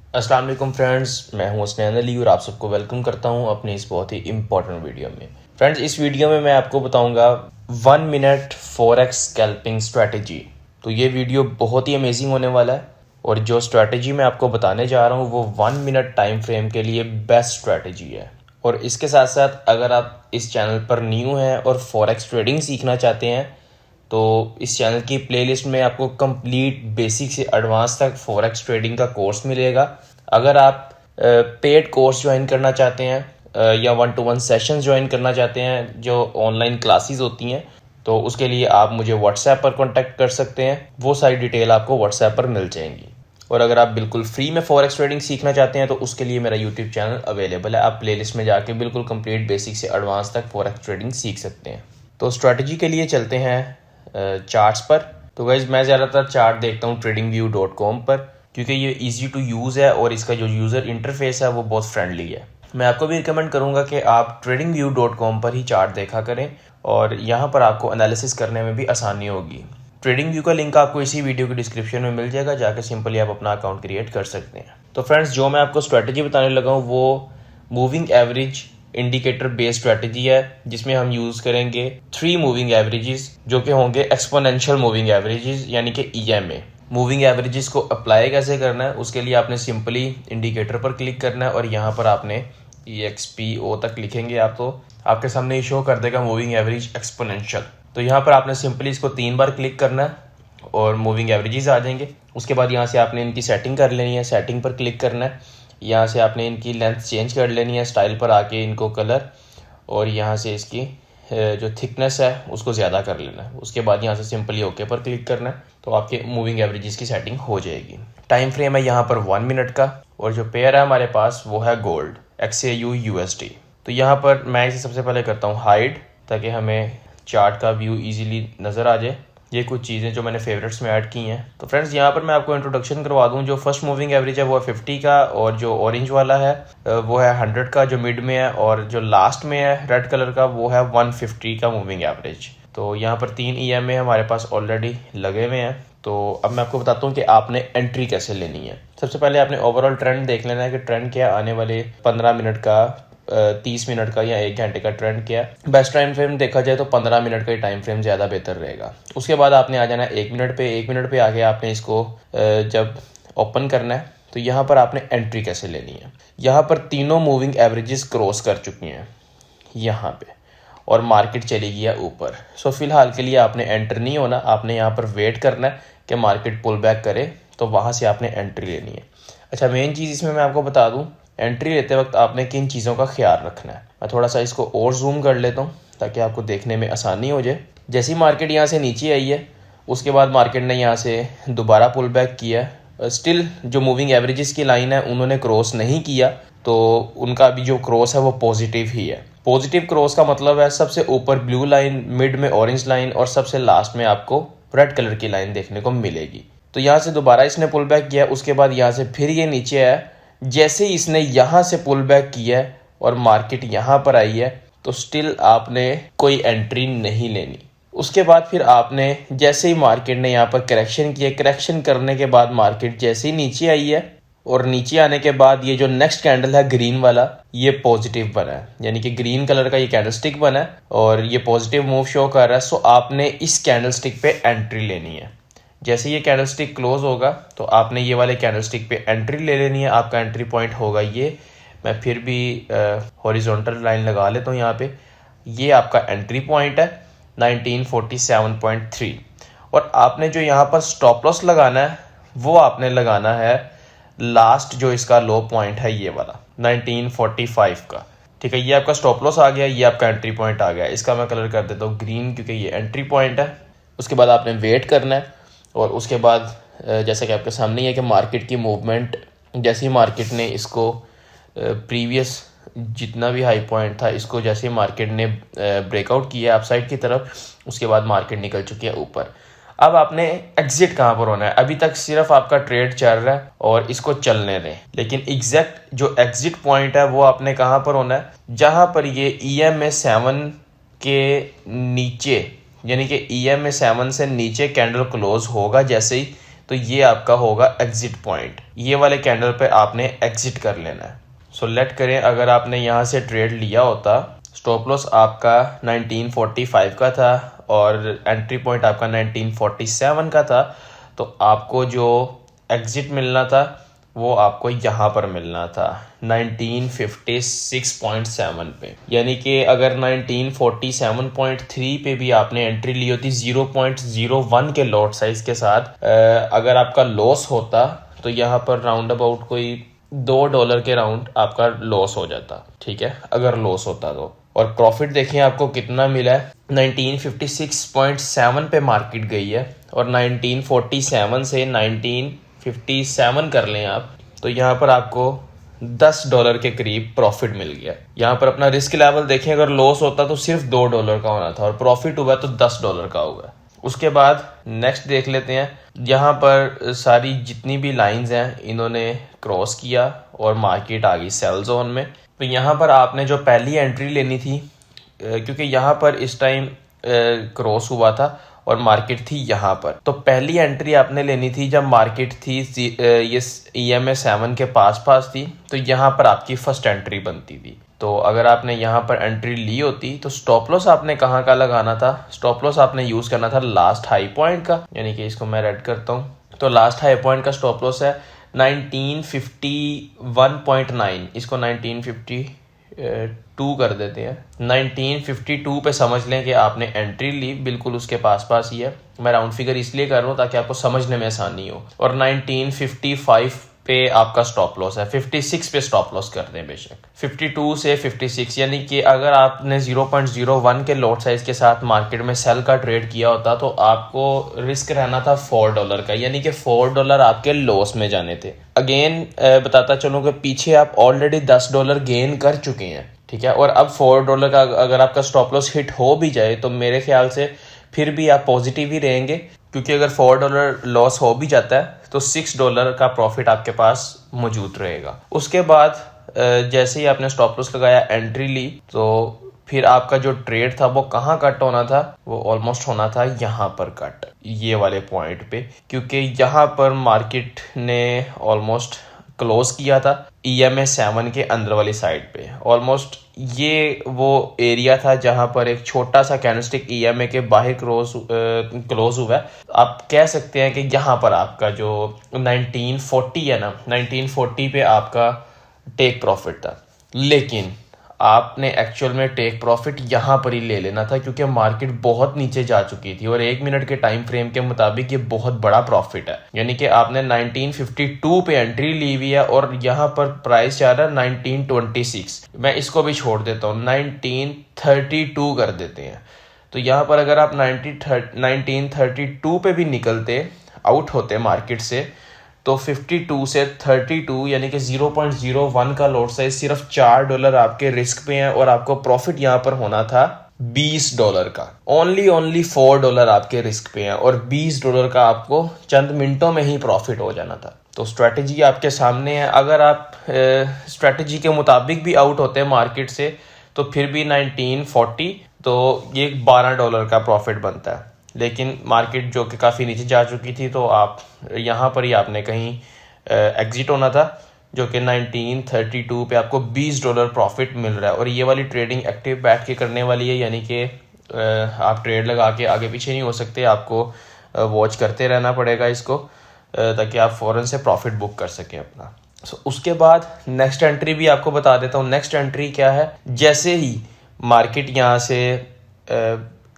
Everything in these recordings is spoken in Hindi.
अस्सलाम वालेकुम फ्रेंड्स, मैं हूं हसनैन अली और आप सबको वेलकम करता हूं अपनी इस बहुत ही इंपॉर्टेंट वीडियो में। फ्रेंड्स, इस वीडियो में मैं आपको बताऊंगा 1 मिनट फॉरेक्स स्कैल्पिंग स्ट्रैटेजी। तो ये वीडियो बहुत ही अमेजिंग होने वाला है और जो स्ट्रैटेजी मैं आपको बताने जा रहा हूँ वो 1 मिनट टाइम फ्रेम के लिए बेस्ट स्ट्रैटेजी है। और इसके साथ साथ अगर आप इस चैनल पर न्यू हैं और फॉरेक्स ट्रेडिंग सीखना चाहते हैं तो इस चैनल की प्लेलिस्ट में आपको कंप्लीट बेसिक से एडवांस तक फॉरेक्स ट्रेडिंग का कोर्स मिलेगा। अगर आप पेड कोर्स ज्वाइन करना चाहते हैं या 1-to-1 सेशंस ज्वाइन करना चाहते हैं जो ऑनलाइन क्लासेस होती हैं, तो उसके लिए आप मुझे व्हाट्सएप पर कांटेक्ट कर सकते हैं। वो सारी डिटेल आपको व्हाट्सएप पर मिल जाएंगी। और अगर आप बिल्कुल फ्री में फॉरेक्स ट्रेडिंग सीखना चाहते हैं तो उसके लिए मेरा यूट्यूब चैनल अवेलेबल है। आप प्लेलिस्ट में जाके बिल्कुल कंप्लीट बेसिक से एडवांस तक फॉरेक्स ट्रेडिंग सीख सकते हैं। तो स्ट्रैटेजी के लिए चलते हैं चार्ट्स पर। तो गाइज, मैं ज़्यादातर चार्ट देखता हूँ tradingview.com पर, क्योंकि ये इजी टू यूज़ है और इसका जो यूज़र इंटरफेस है वो बहुत फ्रेंडली है। मैं आपको भी रिकमेंड करूँगा कि आप tradingview.com पर ही चार्ट देखा करें और यहाँ पर आपको एनालिसिस करने में भी आसानी होगी। ट्रेडिंग व्यू का लिंक आपको इसी वीडियो के डिस्क्रिप्शन में मिल जाएगा, जाकर सिंपली आप अपना अकाउंट क्रिएट कर सकते हैं। तो फ्रेंड्स, जो मैं आपको स्ट्रैटेजी बताने लगा हूँ वो moving average indicator based strategy है, जिसमें हम यूज करेंगे 3 मूविंग एवरेजेस जो कि होंगे एक्सपोनेंशियल मूविंग एवरेजेस यानी कि EMA। मूविंग एवरेजेस को अप्लाई कैसे करना है, उसके लिए आपने सिंपली इंडिकेटर पर क्लिक करना है और यहाँ पर आपने EXPO तक लिखेंगे आप, तो आपके सामने ये शो कर देगा मूविंग एवरेज एक्सपोनेंशियल। तो यहाँ पर आपने सिंपली इसको 3 बार क्लिक करना है और मूविंग एवरेजेस आ जाएंगे। उसके बाद यहाँ से आपने इनकी सेटिंग कर लेनी है, सेटिंग पर क्लिक करना है। यहाँ से आपने इनकी लेंथ चेंज कर लेनी है, स्टाइल पर आके इनको कलर, और यहाँ से इसकी जो थिकनेस है उसको ज़्यादा कर लेना है। उसके बाद यहाँ से सिंपली ओके पर क्लिक करना है, तो आपके मूविंग एवरेजेस की सेटिंग हो जाएगी। टाइम फ्रेम है यहाँ पर 1 मिनट का और जो पेयर है हमारे पास वो है गोल्ड XAU USD। तो यहाँ पर मैं इसे सबसे पहले करता हूँ हाइड, ताकि हमें चार्ट का व्यू ईजिली नज़र आ जाए। ये कुछ चीज़ें जो मैंने फेवरेट्स में ऐड की हैं। तो फ्रेंड्स, यहाँ पर मैं आपको इंट्रोडक्शन करवा दूँ। जो फर्स्ट मूविंग एवरेज है वो है 50 का, और जो ऑरेंज वाला है वो है 100 का जो मिड में है, और जो लास्ट में है रेड कलर का वो है 150 का मूविंग एवरेज। तो यहाँ पर 3 EMA हमारे पास ऑलरेडी लगे हुए हैं। तो अब मैं आपको बताता हूँ कि आपने एंट्री कैसे लेनी है। सबसे पहले आपने ओवरऑल ट्रेंड देख लेना है कि ट्रेंड क्या आने वाले 15 मिनट का, 30 मिनट का या 1 घंटे का ट्रेंड किया। बेस्ट टाइम फ्रेम देखा जाए तो 15 मिनट का ही टाइम फ्रेम ज़्यादा बेहतर रहेगा। उसके बाद आपने आ जाना है 1 मिनट पे। 1 मिनट पे आके आपने इसको जब ओपन करना है तो यहाँ पर आपने एंट्री कैसे लेनी है। यहाँ पर तीनों मूविंग एवरेजेस क्रॉस कर चुकी हैं यहाँ पे और मार्केट चली गई है ऊपर। सो फिलहाल के लिए आपने एंटर नहीं होना, आपने यहाँ पर वेट करना है कि मार्केट पुल बैक करे, तो वहाँ से आपने एंट्री लेनी है। अच्छा, मेन चीज़ इसमें मैं आपको बता दूँ, एंट्री लेते वक्त आपने किन चीज़ों का ख्याल रखना है। मैं थोड़ा सा इसको और जूम कर लेता हूँ ताकि आपको देखने में आसानी हो जाए। जैसी मार्केट यहाँ से नीचे आई है उसके बाद मार्केट ने यहाँ से दोबारा पुल बैक किया। स्टिल जो मूविंग एवरेजेस की लाइन है उन्होंने क्रॉस नहीं किया, तो उनका भी जो क्रॉस है वो पॉजिटिव ही है। पॉजिटिव क्रॉस का मतलब है सबसे ऊपर ब्लू लाइन, मिड में ऑरेंज लाइन और सबसे लास्ट में आपको रेड कलर की लाइन देखने को मिलेगी। तो यहाँ से दोबारा इसने पुल बैक किया, उसके बाद यहाँ से फिर ये नीचे आया। जैसे ही इसने यहाँ से पुल बैक किया और मार्केट यहाँ पर आई है तो स्टिल आपने कोई एंट्री नहीं लेनी। उसके बाद फिर आपने जैसे ही मार्केट ने यहाँ पर करेक्शन किया, करेक्शन करने के बाद मार्केट जैसे ही नीचे आई है और नीचे आने के बाद ये जो नेक्स्ट कैंडल है ग्रीन वाला, ये पॉजिटिव बना है, यानी कि ग्रीन कलर का ये कैंडलस्टिक बना है और ये पॉजिटिव मूव शो कर रहा है। सो आपने इस कैंडलस्टिक पे एंट्री लेनी है। जैसे ये कैंडलस्टिक क्लोज होगा तो आपने ये वाले कैंडलस्टिक पे एंट्री ले लेनी है। आपका एंट्री पॉइंट होगा ये, मैं फिर भी हॉरिजॉन्टल लाइन लगा लेता हूँ यहाँ पे। ये आपका एंट्री पॉइंट है 1947.3, और आपने जो यहाँ पर स्टॉप लॉस लगाना है वो आपने लगाना है लास्ट जो इसका लो पॉइंट है ये वाला 1945 का। ठीक है, ये आपका स्टॉप लॉस आ गया, ये आपका एंट्री पॉइंट आ गया। इसका मैं कलर कर देता हूँ ग्रीन क्योंकि ये एंट्री पॉइंट है। उसके बाद आपने वेट करना है और उसके बाद जैसा कि आपके सामने है कि मार्केट की मूवमेंट, जैसे ही मार्केट ने इसको प्रीवियस जितना भी हाई पॉइंट था इसको जैसे ही मार्केट ने ब्रेकआउट किया अपसाइड की तरफ, उसके बाद मार्केट निकल चुकी है ऊपर। अब आपने एग्जिट कहाँ पर होना है। अभी तक सिर्फ आपका ट्रेड चल रहा है और इसको चलने दें, लेकिन एग्जैक्ट जो एग्जिट पॉइंट है वो आपने कहाँ पर होना है, जहाँ पर ये EMA 7 के नीचे, यानी कि EMA 7 से नीचे कैंडल क्लोज होगा जैसे ही, तो ये आपका होगा एग्जिट पॉइंट। ये वाले कैंडल पे आपने एग्जिट कर लेना है। सो लेट करें अगर आपने यहाँ से ट्रेड लिया होता, स्टॉप लॉस आपका 1945 का था और एंट्री पॉइंट आपका 1947 का था, तो आपको जो एग्जिट मिलना था वो आपको यहाँ पर मिलना था 1956.7 पे। यानी कि अगर 1947.3 पे भी आपने एंट्री ली होती 0.01 के लॉट साइज के साथ, अगर आपका लॉस होता तो यहाँ पर राउंड अबाउट कोई $2 के राउंड आपका लॉस हो जाता, ठीक है, अगर लॉस होता तो। और प्रॉफिट देखिए आपको कितना मिला है, 1956.7 पे मार्केट गई है और 1947 से 1957 कर लें आप, तो यहाँ पर आपको $10 के करीब प्रॉफिट मिल गया। यहाँ पर अपना रिस्क लेवल देखें, अगर लॉस होता तो सिर्फ $2 का होना था और प्रॉफिट हुआ तो $10 का हुआ। उसके बाद नेक्स्ट देख लेते हैं। यहाँ पर सारी जितनी भी लाइंस हैं इन्होंने क्रॉस किया और मार्केट आ गई सेल जोन में। तो यहाँ पर आपने जो पहली एंट्री लेनी थी, क्योंकि यहाँ पर इस टाइम क्रॉस हुआ था और मार्केट थी यहाँ पर, तो पहली एंट्री आपने लेनी थी जब मार्केट थी ये EMA 7 के पास थी, तो यहाँ पर आपकी फर्स्ट एंट्री बनती थी। तो अगर आपने यहाँ पर एंट्री ली होती तो स्टॉप लॉस आपने कहाँ का लगाना था, स्टॉप लॉस आपने यूज़ करना था लास्ट हाई पॉइंट का, यानी कि इसको मैं रेड करता हूँ। तो लास्ट हाई पॉइंट का स्टॉप लॉस है 1951.9, इसको 1952 कर देते हैं। 1952 पे समझ लें कि आपने एंट्री ली, बिल्कुल उसके पास ही है। मैं राउंड फिगर इसलिए कर रहा हूँ ताकि आपको समझने में आसानी हो। और 1955 पे आपका स्टॉप लॉस है, 56 पे स्टॉप लॉस कर दें बेशक, 52 से 56, यानी कि अगर आपने 0.01 के लॉट साइज के साथ मार्केट में सेल का ट्रेड किया होता तो आपको रिस्क रहना था $4 का, यानी कि $4 आपके लॉस में जाने थे। अगेन बताता चलूँ कि पीछे आप ऑलरेडी $10 गेन कर चुके हैं, ठीक है, और अब $4 का अगर आपका स्टॉप लॉस हिट हो भी जाए तो मेरे ख्याल से फिर भी आप पॉजिटिव ही रहेंगे, क्योंकि अगर $4 लॉस हो भी जाता है तो $6 का प्रॉफिट आपके पास मौजूद रहेगा। उसके बाद जैसे ही आपने स्टॉप लॉस लगाया, एंट्री ली, तो फिर आपका जो ट्रेड था वो कहाँ कट होना था, वो ऑलमोस्ट होना था यहाँ पर कट, ये वाले पॉइंट पे, क्योंकि यहाँ पर मार्केट ने ऑलमोस्ट क्लोज किया था EMA 7 के अंदर वाली साइड पे। ऑलमोस्ट ये वो एरिया था जहां पर एक छोटा सा कैंडलस्टिक EMA के बाहर क्लोज हुआ है। आप कह सकते हैं कि यहाँ पर आपका जो 1940 है ना, 1940 पे आपका टेक प्रॉफिट था, लेकिन आपने एक्चुअल में टेक प्रॉफिट यहाँ पर ही ले लेना था, क्योंकि मार्केट बहुत नीचे जा चुकी थी और 1 मिनट के टाइम फ्रेम के मुताबिक ये बहुत बड़ा प्रॉफिट है। यानी कि आपने 1952 पे एंट्री ली हुई है और यहाँ पर प्राइस जा रहा है 1926। मैं इसको भी छोड़ देता हूँ, 1932 कर देते हैं। तो यहाँ पर अगर आप 1932 पे भी निकलते, आउट होते मार्केट से, तो 52 से 32 यानी कि 0.01 का लॉट साइज सिर्फ $4 आपके रिस्क पे है और आपको प्रॉफिट यहाँ पर होना था $20 का। ओनली $4 आपके रिस्क पे है और $20 का आपको चंद मिनटों में ही प्रॉफिट हो जाना था। तो स्ट्रेटजी आपके सामने है। अगर आप स्ट्रेटजी के मुताबिक भी आउट होते हैं मार्केट से तो फिर भी 1940 तो ये $12 का प्रॉफिट बनता है, लेकिन मार्केट जो कि काफ़ी नीचे जा चुकी थी तो आप यहाँ पर ही आपने कहीं एग्जिट होना था, जो कि 1932 पे आपको $20 प्रॉफिट मिल रहा है। और ये वाली ट्रेडिंग एक्टिव बैठ के करने वाली है, यानी कि आप ट्रेड लगा के आगे पीछे नहीं हो सकते, आपको वॉच करते रहना पड़ेगा इसको, ताकि आप फ़ौरन से प्रॉफिट बुक कर सकें अपना। उसके बाद नेक्स्ट एंट्री भी आपको बता देता हूँ। नेक्स्ट एंट्री क्या है, जैसे ही मार्केट यहाँ से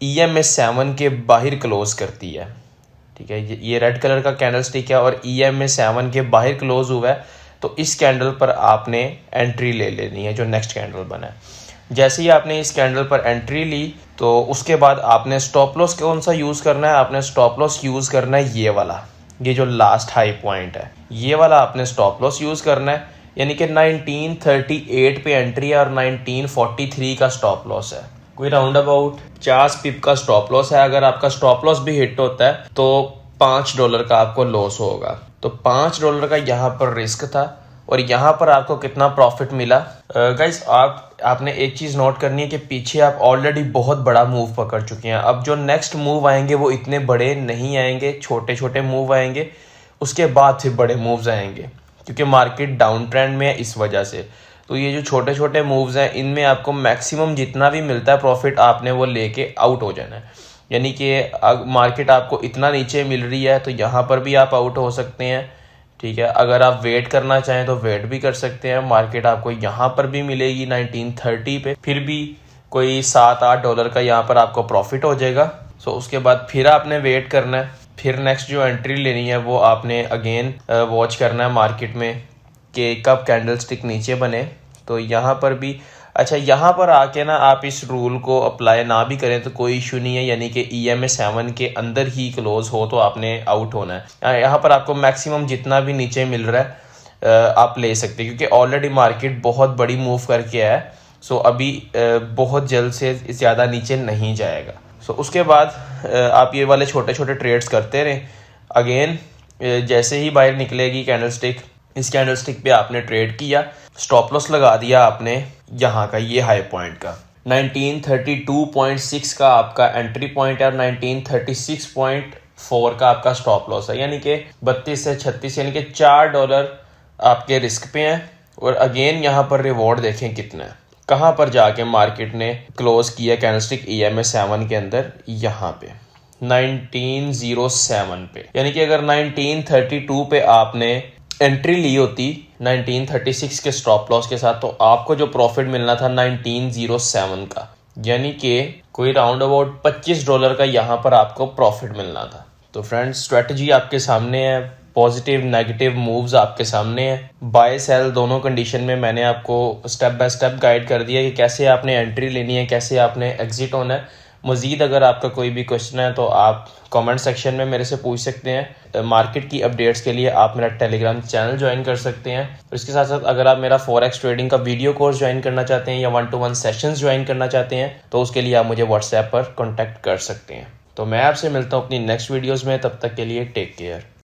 EMA 7 के बाहर क्लोज करती है, ठीक है, ये रेड कलर का कैंडल स्टिक है और EMA 7 के बाहर क्लोज हुआ है, तो इस कैंडल पर आपने एंट्री ले लेनी है जो नेक्स्ट कैंडल बना है। जैसे ही आपने इस कैंडल पर एंट्री ली तो उसके बाद आपने स्टॉप लॉस कौन सा यूज़ करना है, आपने स्टॉप लॉस यूज़ करना है ये वाला, ये जो लास्ट हाई पॉइंट है ये वाला आपने स्टॉप लॉस यूज़ करना है, यानी कि 1938 पे एंट्री है और 1943 का स्टॉप लॉस है। कोई राउंड अबाउट 50 पिप का स्टॉप लॉस है। अगर आपका स्टॉप लॉस भी हिट होता है तो $5 का आपको लॉस होगा। तो $5 का यहाँ पर रिस्क था और यहाँ पर आपको कितना प्रॉफिट मिला। गाइस आपने एक चीज़ नोट करनी है कि पीछे आप ऑलरेडी बहुत बड़ा मूव पकड़ चुके हैं। अब जो नेक्स्ट मूव आएंगे वो इतने बड़े नहीं आएंगे, छोटे छोटे मूव आएंगे। उसके बाद फिर बड़े मूव्स आएंगे, क्योंकि मार्केट डाउन ट्रेंड में है इस वजह से। तो ये जो छोटे छोटे मूव्स हैं इनमें आपको मैक्सिमम जितना भी मिलता है प्रॉफिट आपने वो लेके आउट हो जाना है। यानी कि मार्केट आपको इतना नीचे मिल रही है तो यहाँ पर भी आप आउट हो सकते हैं, ठीक है। अगर आप वेट करना चाहें तो वेट भी कर सकते हैं। मार्केट आपको यहाँ पर भी मिलेगी 1930 पे, फिर भी कोई $7-8 का यहाँ पर आपको प्रॉफिट हो जाएगा। सो उसके बाद फिर आपने वेट करना है, फिर नेक्स्ट जो एंट्री लेनी है वो आपने अगेन वॉच करना है मार्केट में कि कब कैंडल स्टिक नीचे बने। तो यहाँ पर भी अच्छा, यहाँ पर आके ना आप इस रूल को अप्लाई ना भी करें तो कोई इशू नहीं है, यानी कि EMA 7 के अंदर ही क्लोज हो तो आपने आउट होना है। यहाँ पर आपको मैक्सिमम जितना भी नीचे मिल रहा है आप ले सकते हैं, क्योंकि ऑलरेडी मार्केट बहुत बड़ी मूव करके आया है। सो अभी बहुत जल्द से ज़्यादा नीचे नहीं जाएगा। सो उसके बाद आप ये वाले छोटे छोटे ट्रेड्स करते रहें। अगेन जैसे ही बाहर निकलेगी कैंडल स्टिक, इस कैंडल स्टिक पे आपने ट्रेड किया, स्टॉप लॉस लगा दिया आपने यहाँ का, ये हाई पॉइंट का 1932.6 का आपका एंट्री पॉइंट है और 1936.4 का आपका स्टॉप लॉस है। यानी कि 32 से 36 यानी कि $4 आपके रिस्क पे हैं। और अगेन यहाँ पर रिवॉर्ड देखें कितना है, कहाँ पर जाके मार्केट ने क्लोज किया कैंडलस्टिक EMA 7 के अंदर, यहाँ पे 1907 पे। यानी कि अगर 1932 पे आपने एंट्री ली होती 1936 के स्टॉप लॉस के साथ, तो आपको जो प्रॉफिट मिलना था 1907 का, यानी कि कोई राउंड अबाउट $25 का यहाँ पर आपको प्रॉफिट मिलना था। तो फ्रेंड्स, स्ट्रेटजी आपके सामने है, पॉजिटिव नेगेटिव मूव्स आपके सामने हैं, बाय सेल दोनों कंडीशन में मैंने आपको स्टेप बाय स्टेप गाइड कर दिया कि कैसे आपने एंट्री लेनी है, कैसे आपने एग्जिट होना है। मज़ीद अगर आपका कोई भी क्वेश्चन है तो आप कमेंट सेक्शन में मेरे से पूछ सकते हैं। मार्केट की अपडेट्स के लिए आप मेरा टेलीग्राम चैनल ज्वाइन कर सकते हैं। और इसके साथ साथ अगर आप मेरा फॉरेक्स ट्रेडिंग का वीडियो कोर्स ज्वाइन करना चाहते हैं या 1-to-1 सेशंस ज्वाइन करना चाहते हैं तो उसके लिए आप मुझे व्हाट्सएप पर कॉन्टैक्ट कर सकते हैं। तो मैं आपसे मिलता हूँ अपनी नेक्स्ट वीडियोज़ में, तब तक के लिए टेक केयर।